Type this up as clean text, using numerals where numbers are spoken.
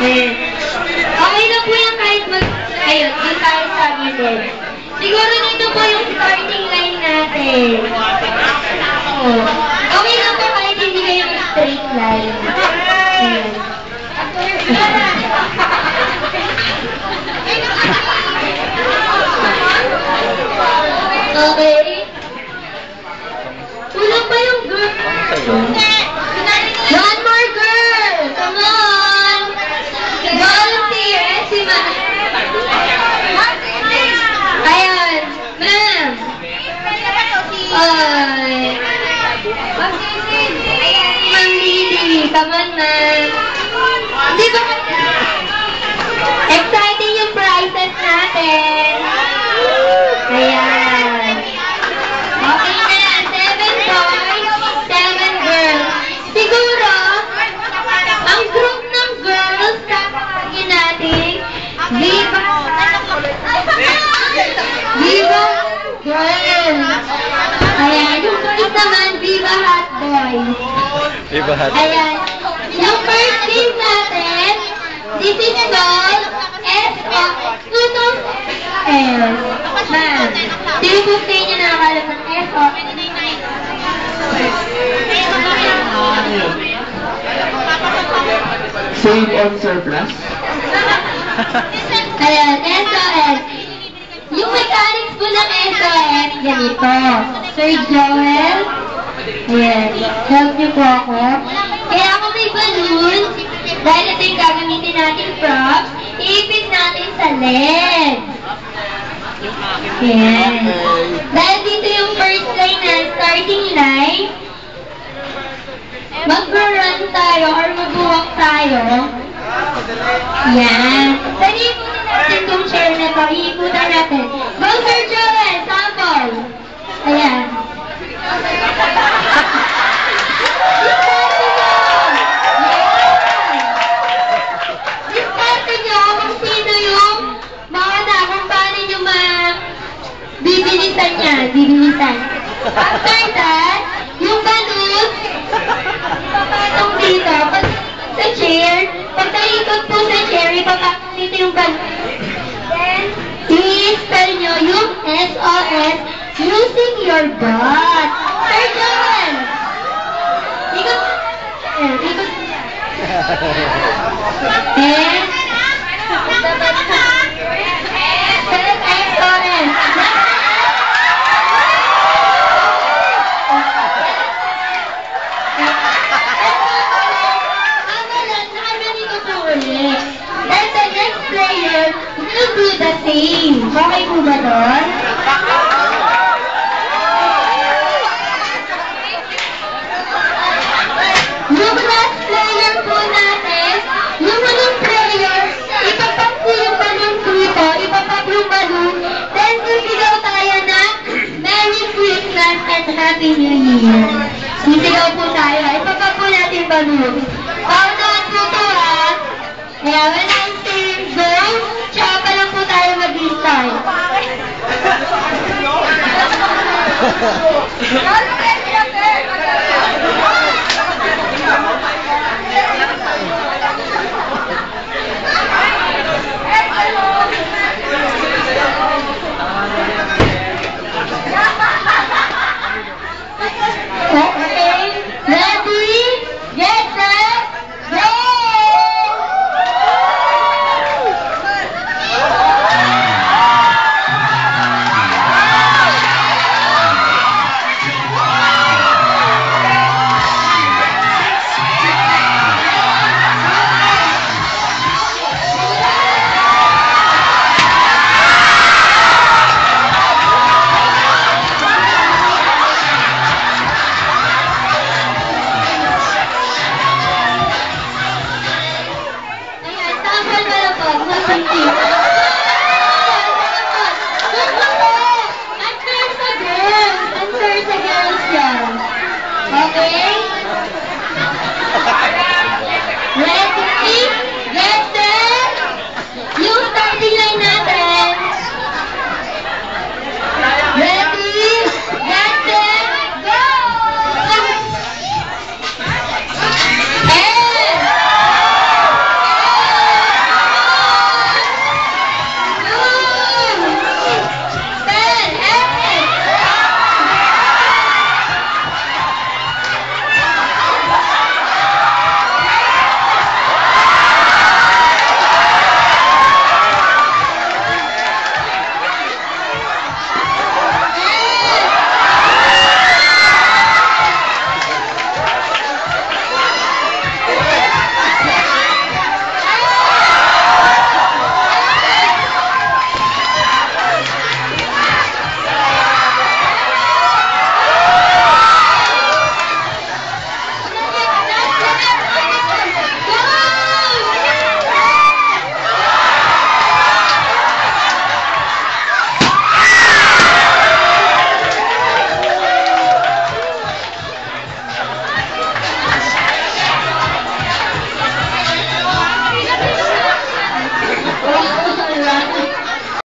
Eh, okay na po yan kahit ayun, doon tayo sa gilid. Siguro dito po yung starting line natin. Oh. Okay na po kahit hindi kayo straight line. Ayan. Okay. Kulang pa yung girl. One more girl! Come on! Volunteer! Si ma'am. Ayan. Ma'am. Ma'am Lily. Come on, ma'am. Di ba? Exciting yung prizes natin. Ayan. Okay na. 7 boys, 7 girls. Siguro, ang group ng girls, tatawagin natin, Viva Girls. Ayan. Yung boys naman, Viva Hot Boys. Viva Hot. Ayan. Yung first team natin, this is called S.O. Tutong S. Ma'am, sino po sa inyo nakakalam ng S.O. Save on surplus. Ayan, SOS. Yung mechanics po ng SOS, ganito. Sir Joel, ayan, help niyo po ako. Kaya ako may balloon, dahil ito yung gagamitin natin props, iipit natin sa LED. Ayan. Dahil dito yung first line na starting line, mag-run tayo or mag-walk tayo. Yan. Then, iikutin natin itong chair na ito. Iikutan natin. Go, Sir Joel! Sample! Ayan. Diskarte nyo kung sino yung makana, kung paano nyo bibilisan niya. Bibilisan. After that, yung balloon, ipapatong dito. Sa chair, pag naikot po sa chair, ipapatong dito yung balloon. Then, i-spell nyo yung SOS using your butt. Sir Joel! Ikot. Ikot. And, SOS. Then the next player will do the same. Okay po ba doon? Yung last player po natin, yung unang player, ipapag po yung balloon dito, ipapag yung balloon, then sisigaw tayo na Merry Christmas and Happy New Year. Sisigaw po tayo, ipapag po natin yung balloon. Paunahan po ito ha. Kaya when I say go, tsaka pa lang po tayo mag-start.